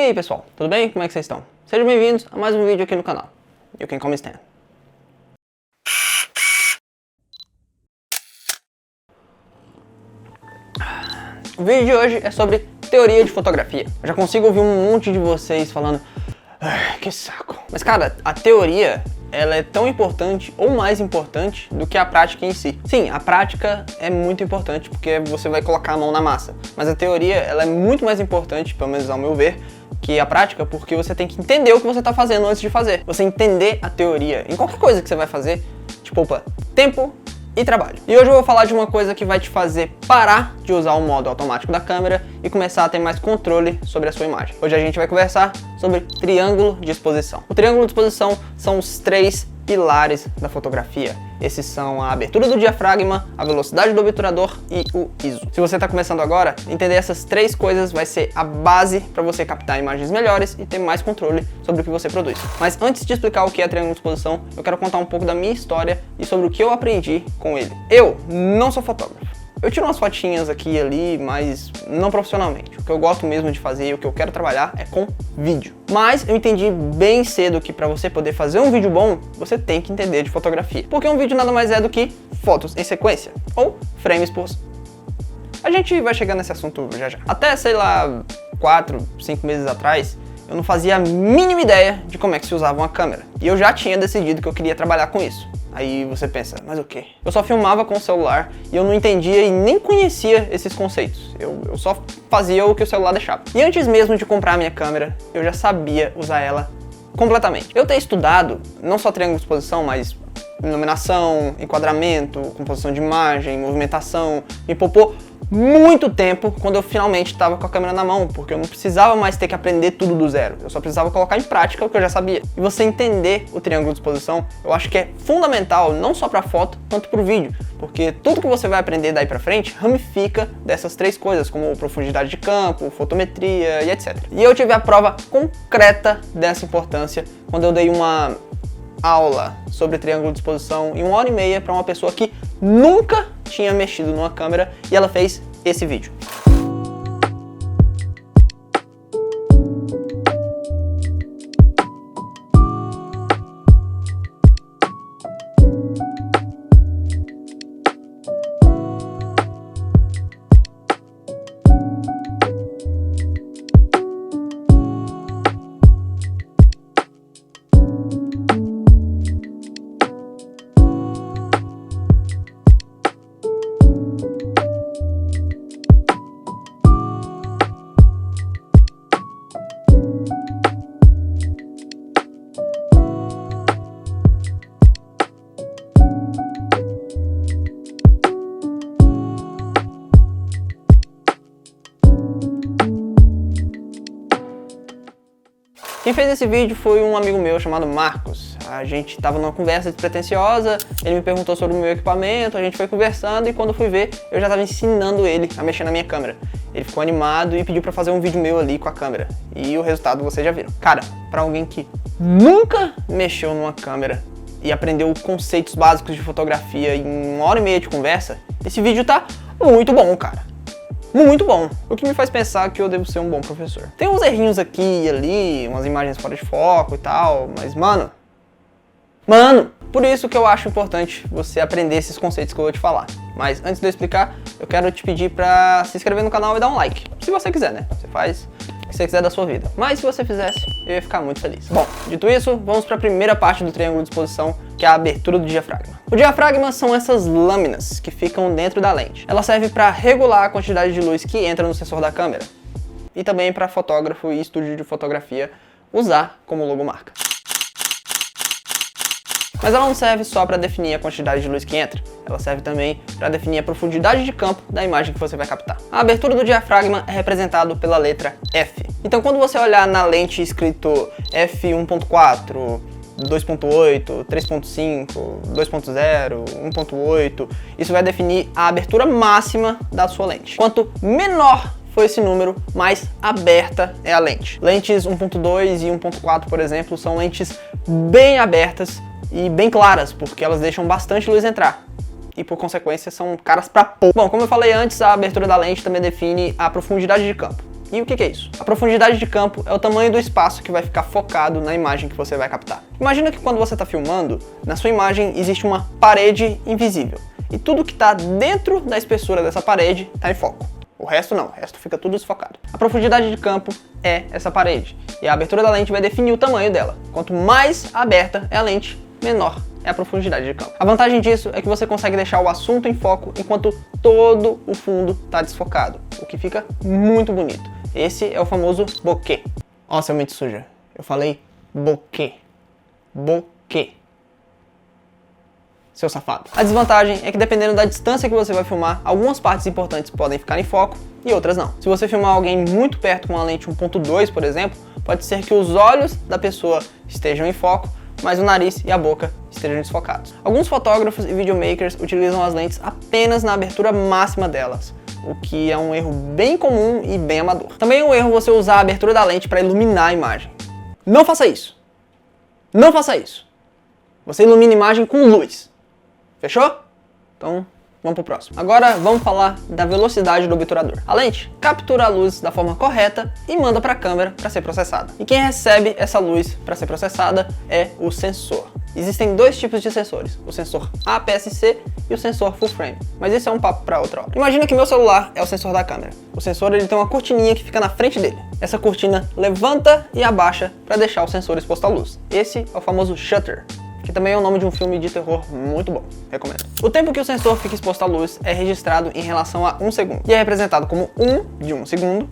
aí pessoal, tudo bem? Como é que vocês estão? Sejam bem-vindos a mais um vídeo aqui no canal. You can call me Stan. O vídeo de hoje é sobre teoria de fotografia. Eu já consigo ouvir um monte de vocês falando que saco. Mas cara, a teoria, ela é tão importante ou mais importante do que a prática em si. Sim, a prática é muito importante porque você vai colocar a mão na massa. Mas a teoria, ela é muito mais importante, pelo menos ao meu ver, que a prática, porque você tem que entender o que você está fazendo antes de fazer. Você entender a teoria em qualquer coisa que você vai fazer te poupa tempo e trabalho. E hoje eu vou falar de uma coisa que vai te fazer parar de usar o modo automático da câmera e começar a ter mais controle sobre a sua imagem. Hoje a gente vai conversar sobre triângulo de exposição. O triângulo de exposição são os três pilares da fotografia. Esses são a abertura do diafragma, a velocidade do obturador e o ISO. Se você está começando agora, entender essas três coisas vai ser a base para você captar imagens melhores e ter mais controle sobre o que você produz. Mas antes de explicar o que é triângulo de exposição, eu quero contar um pouco da minha história e sobre o que eu aprendi com ele. Eu não sou fotógrafo. Eu tiro umas fotinhas aqui e ali, mas não profissionalmente. O que eu gosto mesmo de fazer e o que eu quero trabalhar é com vídeo. Mas eu entendi bem cedo que para você poder fazer um vídeo bom, você tem que entender de fotografia. Porque um vídeo nada mais é do que fotos em sequência, ou frames por... A gente vai chegar nesse assunto já já. Até, sei lá, 4, 5 meses atrás, eu não fazia a mínima ideia de como é que se usava uma câmera. E eu já tinha decidido que eu queria trabalhar com isso. Aí você pensa, mas o quê? Eu só filmava com o celular e eu não entendia e nem conhecia esses conceitos. Eu só fazia o que o celular deixava. E antes mesmo de comprar a minha câmera, eu já sabia usar ela completamente. Eu ter estudado não só triângulo de exposição, mas iluminação, enquadramento, composição de imagem, movimentação, me poupou muito tempo quando eu finalmente estava com a câmera na mão, porque eu não precisava mais ter que aprender tudo do zero, eu só precisava colocar em prática o que eu já sabia. E você entender o triângulo de exposição, eu acho que é fundamental não só para foto, quanto para o vídeo, porque tudo que você vai aprender daí para frente ramifica dessas três coisas, como profundidade de campo, fotometria e etc. E eu tive a prova concreta dessa importância quando eu dei uma aula sobre triângulo de exposição em 1h30 para uma pessoa que nunca tinha mexido numa câmera e ela fez esse vídeo. Quem fez esse vídeo foi um amigo meu chamado Marcos. A gente tava numa conversa despretensiosa, ele me perguntou sobre o meu equipamento, a gente foi conversando e quando eu fui ver, eu já tava ensinando ele a mexer na minha câmera. Ele ficou animado e pediu pra fazer um vídeo meu ali com a câmera. E o resultado vocês já viram. Cara, pra alguém que nunca mexeu numa câmera e aprendeu conceitos básicos de fotografia em 1h30 de conversa, esse vídeo tá muito bom, cara. Muito bom, o que me faz pensar que eu devo ser um bom professor. Tem uns errinhos aqui e ali, umas imagens fora de foco e tal, mas mano, por isso que eu acho importante você aprender esses conceitos que eu vou te falar. Mas antes de eu explicar, eu quero te pedir pra se inscrever no canal e dar um like. Se você quiser, né? Você faz o que você quiser da sua vida. Mas se você fizesse, eu ia ficar muito feliz. Bom, dito isso, vamos para a primeira parte do triângulo de exposição, que é a abertura do diafragma. O diafragma são essas lâminas que ficam dentro da lente. Ela serve para regular a quantidade de luz que entra no sensor da câmera. E também para fotógrafo e estúdio de fotografia usar como logomarca. Mas ela não serve só para definir a quantidade de luz que entra, ela serve também para definir a profundidade de campo da imagem que você vai captar. A abertura do diafragma é representada pela letra F. Então quando você olhar na lente escrito f1.4, 2.8, 3.5, 2.0, 1.8, isso vai definir a abertura máxima da sua lente. Quanto menor for esse número, mais aberta é a lente. Lentes 1.2 e 1.4, por exemplo, são lentes bem abertas e bem claras, porque elas deixam bastante luz entrar. E por consequência são caras pra pouco. Bom, como eu falei antes, a abertura da lente também define a profundidade de campo. E o que é isso? A profundidade de campo é o tamanho do espaço que vai ficar focado na imagem que você vai captar. Imagina que quando você está filmando, na sua imagem existe uma parede invisível. E tudo que está dentro da espessura dessa parede está em foco. O resto não, o resto fica tudo desfocado. A profundidade de campo é essa parede. E a abertura da lente vai definir o tamanho dela. Quanto mais aberta é a lente, menor é a profundidade de campo. A vantagem disso é que você consegue deixar o assunto em foco enquanto todo o fundo está desfocado, o que fica muito bonito. Esse é o famoso bokeh. Nossa, é muito suja. Eu falei bokeh. Bokeh. Seu safado. A desvantagem é que dependendo da distância que você vai filmar, algumas partes importantes podem ficar em foco e outras não. Se você filmar alguém muito perto com uma lente 1.2, por exemplo, pode ser que os olhos da pessoa estejam em foco, mas o nariz e a boca estejam desfocados. Alguns fotógrafos e videomakers utilizam as lentes apenas na abertura máxima delas, o que é um erro bem comum e bem amador. Também é um erro você usar a abertura da lente para iluminar a imagem. Não faça isso. Não faça isso. Você ilumina a imagem com luz. Fechou? Então, vamos pro próximo. Agora vamos falar da velocidade do obturador. A lente captura a luz da forma correta e manda para a câmera para ser processada. E quem recebe essa luz para ser processada é o sensor. Existem dois tipos de sensores, o sensor APS-C e o sensor full frame, mas isso é um papo para outra hora. Imagina que meu celular é o sensor da câmera. O sensor ele tem uma cortininha que fica na frente dele. Essa cortina levanta e abaixa para deixar o sensor exposto à luz. Esse é o famoso shutter, que também é o nome de um filme de terror muito bom, recomendo. O tempo que o sensor fica exposto à luz é registrado em relação a 1 segundo, e é representado como 1 de 1 segundo,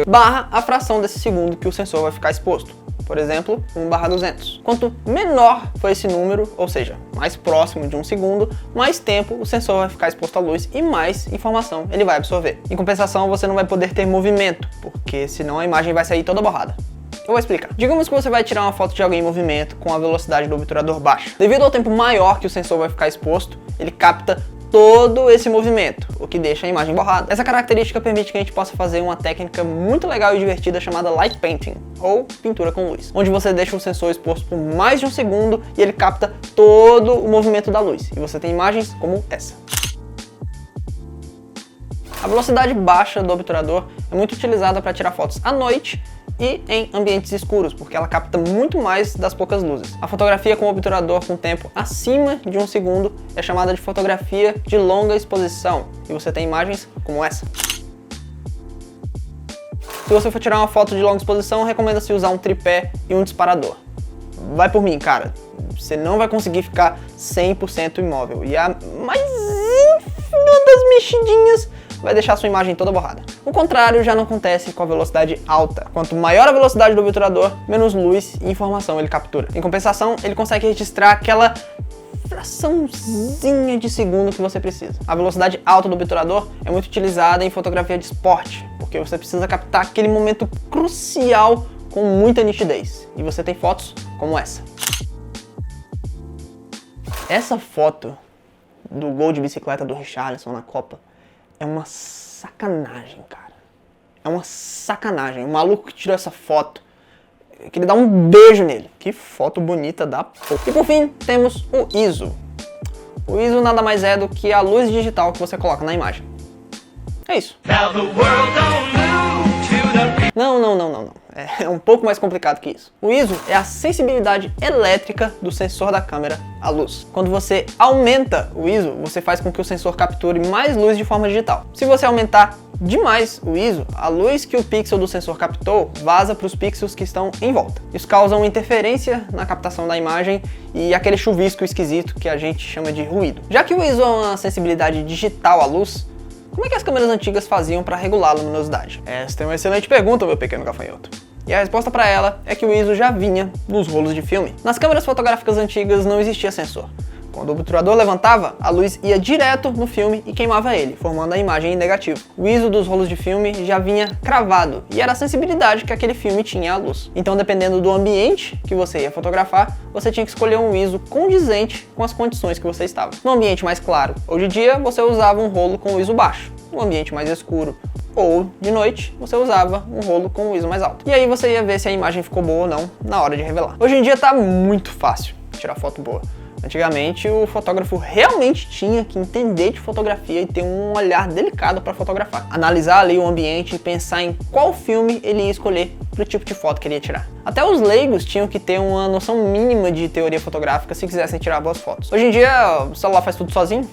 barra a fração desse segundo que o sensor vai ficar exposto. Por exemplo, 1/200. Quanto menor for esse número, ou seja, mais próximo de 1 segundo, mais tempo o sensor vai ficar exposto à luz e mais informação ele vai absorver. Em compensação, você não vai poder ter movimento, porque senão a imagem vai sair toda borrada. Eu vou explicar. Digamos que você vai tirar uma foto de alguém em movimento com a velocidade do obturador baixa. Devido ao tempo maior que o sensor vai ficar exposto, ele capta todo esse movimento, o que deixa a imagem borrada. Essa característica permite que a gente possa fazer uma técnica muito legal e divertida chamada light painting, ou pintura com luz, onde você deixa o sensor exposto por mais de 1 segundo e ele capta todo o movimento da luz. E você tem imagens como essa. A velocidade baixa do obturador é muito utilizada para tirar fotos à noite e em ambientes escuros, porque ela capta muito mais das poucas luzes. A fotografia com obturador com tempo acima de 1 segundo é chamada de fotografia de longa exposição, e você tem imagens como essa. Se você for tirar uma foto de longa exposição, recomenda-se usar um tripé e um disparador. Vai por mim, cara. Você não vai conseguir ficar 100% imóvel, e a mais ínfima das mexidinhas vai deixar sua imagem toda borrada. O contrário já não acontece com a velocidade alta. Quanto maior a velocidade do obturador, menos luz e informação ele captura. Em compensação, ele consegue registrar aquela fraçãozinha de segundo que você precisa. A velocidade alta do obturador é muito utilizada em fotografia de esporte, porque você precisa captar aquele momento crucial com muita nitidez. E você tem fotos como essa. Essa foto do gol de bicicleta do Richarlison na Copa é uma sacanagem, cara. É uma sacanagem. O maluco que tirou essa foto, eu queria dar um beijo nele. Que foto bonita da porra. E por fim, temos o ISO. O ISO nada mais é do que a luz digital que você coloca na imagem. É isso. Não. É um pouco mais complicado que isso. O ISO é a sensibilidade elétrica do sensor da câmera à luz. Quando você aumenta o ISO, você faz com que o sensor capture mais luz de forma digital. Se você aumentar demais o ISO, a luz que o pixel do sensor captou vaza para os pixels que estão em volta. Isso causa uma interferência na captação da imagem e aquele chuvisco esquisito que a gente chama de ruído. Já que o ISO é uma sensibilidade digital à luz, como é que as câmeras antigas faziam para regular a luminosidade? Esta é uma excelente pergunta, meu pequeno gafanhoto. E a resposta para ela é que o ISO já vinha nos rolos de filme. Nas câmeras fotográficas antigas não existia sensor. Quando o obturador levantava, a luz ia direto no filme e queimava ele, formando a imagem em negativo. O ISO dos rolos de filme já vinha cravado e era a sensibilidade que aquele filme tinha à luz. Então, dependendo do ambiente que você ia fotografar, você tinha que escolher um ISO condizente com as condições que você estava. No ambiente mais claro ou de dia, você usava um rolo com o ISO baixo. No ambiente mais escuro ou de noite, você usava um rolo com o ISO mais alto. E aí você ia ver se a imagem ficou boa ou não na hora de revelar. Hoje em dia tá muito fácil tirar foto boa. Antigamente, o fotógrafo realmente tinha que entender de fotografia e ter um olhar delicado para fotografar. Analisar ali o ambiente e pensar em qual filme ele ia escolher para o tipo de foto que ele ia tirar. Até os leigos tinham que ter uma noção mínima de teoria fotográfica se quisessem tirar boas fotos. Hoje em dia, o celular faz tudo sozinho.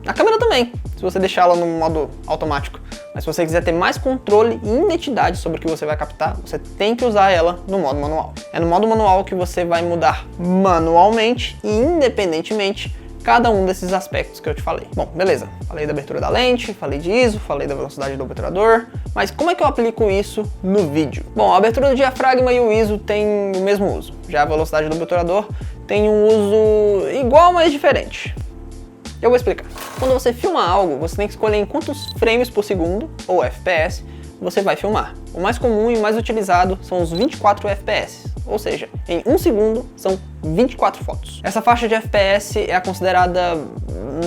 A câmera também, se você deixar ela no modo automático. Mas se você quiser ter mais controle e identidade sobre o que você vai captar, você tem que usar ela no modo manual. É no modo manual que você vai mudar manualmente e independentemente cada um desses aspectos que eu te falei. Bom, beleza. Falei da abertura da lente, falei de ISO, falei da velocidade do obturador, mas como é que eu aplico isso no vídeo? Bom, a abertura do diafragma e o ISO têm o mesmo uso. Já a velocidade do obturador tem um uso igual, mas diferente. Eu vou explicar. Quando você filma algo, você tem que escolher em quantos frames por segundo, ou FPS, você vai filmar. O mais comum e mais utilizado são os 24 FPS, ou seja, em 1 segundo são 24 fotos. Essa faixa de FPS é a considerada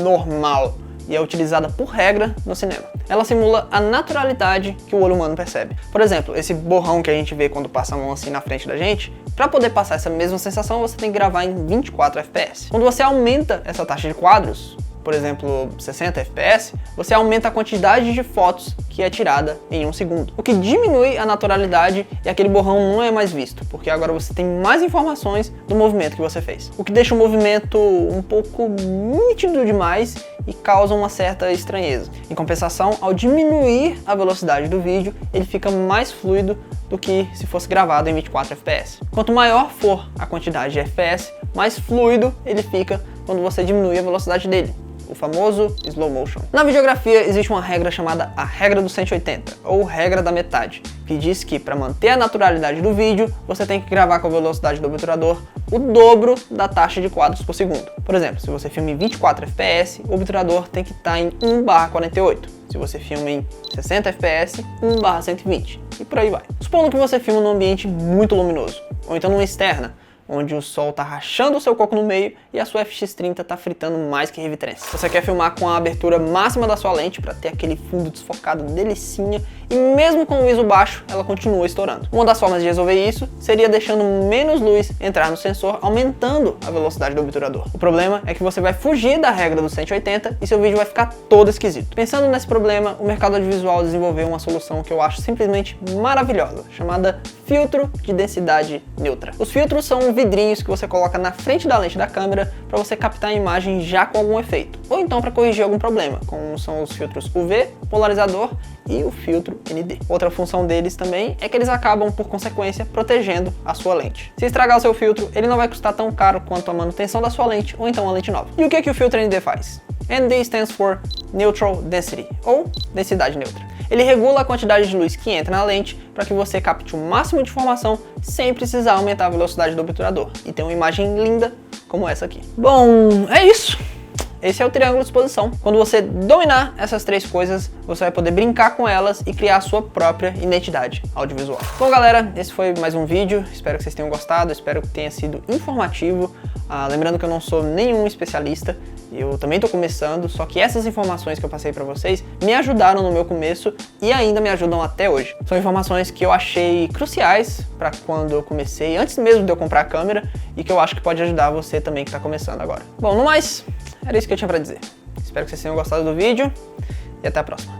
normal e é utilizada por regra no cinema. Ela simula a naturalidade que o olho humano percebe. Por exemplo, esse borrão que a gente vê quando passa a mão assim na frente da gente, para poder passar essa mesma sensação, você tem que gravar em 24 FPS. Quando você aumenta essa taxa de quadros, por exemplo, 60 FPS, você aumenta a quantidade de fotos que é tirada em 1 segundo. O que diminui a naturalidade e aquele borrão não é mais visto, porque agora você tem mais informações do movimento que você fez. O que deixa o movimento um pouco nítido demais e causa uma certa estranheza. Em compensação, ao diminuir a velocidade do vídeo, ele fica mais fluido do que se fosse gravado em 24 FPS. Quanto maior for a quantidade de FPS, mais fluido ele fica quando você diminui a velocidade dele. O famoso slow motion. Na videografia existe uma regra chamada a regra do 180, ou regra da metade, que diz que para manter a naturalidade do vídeo, você tem que gravar com a velocidade do obturador o dobro da taxa de quadros por segundo. Por exemplo, se você filma em 24 FPS, o obturador tem que estar em 1/48. Se você filma em 60 FPS, 1/120. E por aí vai. Supondo que você filma num ambiente muito luminoso, ou então numa externa, onde o sol tá rachando o seu coco no meio e a sua FX30 tá fritando mais que revitrense. Você quer filmar com a abertura máxima da sua lente para ter aquele fundo desfocado delicinha e mesmo com o ISO baixo, ela continua estourando. Uma das formas de resolver isso seria deixando menos luz entrar no sensor, aumentando a velocidade do obturador. O problema é que você vai fugir da regra do 180 e seu vídeo vai ficar todo esquisito. Pensando nesse problema, o mercado audiovisual desenvolveu uma solução que eu acho simplesmente maravilhosa, chamada filtro de densidade neutra. Os filtros são vidrinhos que você coloca na frente da lente da câmera para você captar a imagem já com algum efeito, ou então para corrigir algum problema, como são os filtros UV, polarizador e o filtro ND. Outra função deles também é que eles acabam, por consequência, protegendo a sua lente. Se estragar o seu filtro, ele não vai custar tão caro quanto a manutenção da sua lente ou então a lente nova. E o que o filtro ND faz? ND stands for Neutral Density, ou densidade neutra. Ele regula a quantidade de luz que entra na lente para que você capte o máximo de informação sem precisar aumentar a velocidade do obturador e ter uma imagem linda como essa aqui. Bom, é isso. Esse é o triângulo de exposição. Quando você dominar essas três coisas, você vai poder brincar com elas e criar a sua própria identidade audiovisual. Bom, galera, esse foi mais um vídeo. Espero que vocês tenham gostado, espero que tenha sido informativo. Lembrando que eu não sou nenhum especialista, eu também estou começando, só que essas informações que eu passei para vocês me ajudaram no meu começo e ainda me ajudam até hoje. São informações que eu achei cruciais para quando eu comecei, antes mesmo de eu comprar a câmera, e que eu acho que pode ajudar você também que está começando agora. Bom, no mais, era isso que eu tinha para dizer. Espero que vocês tenham gostado do vídeo e até a próxima.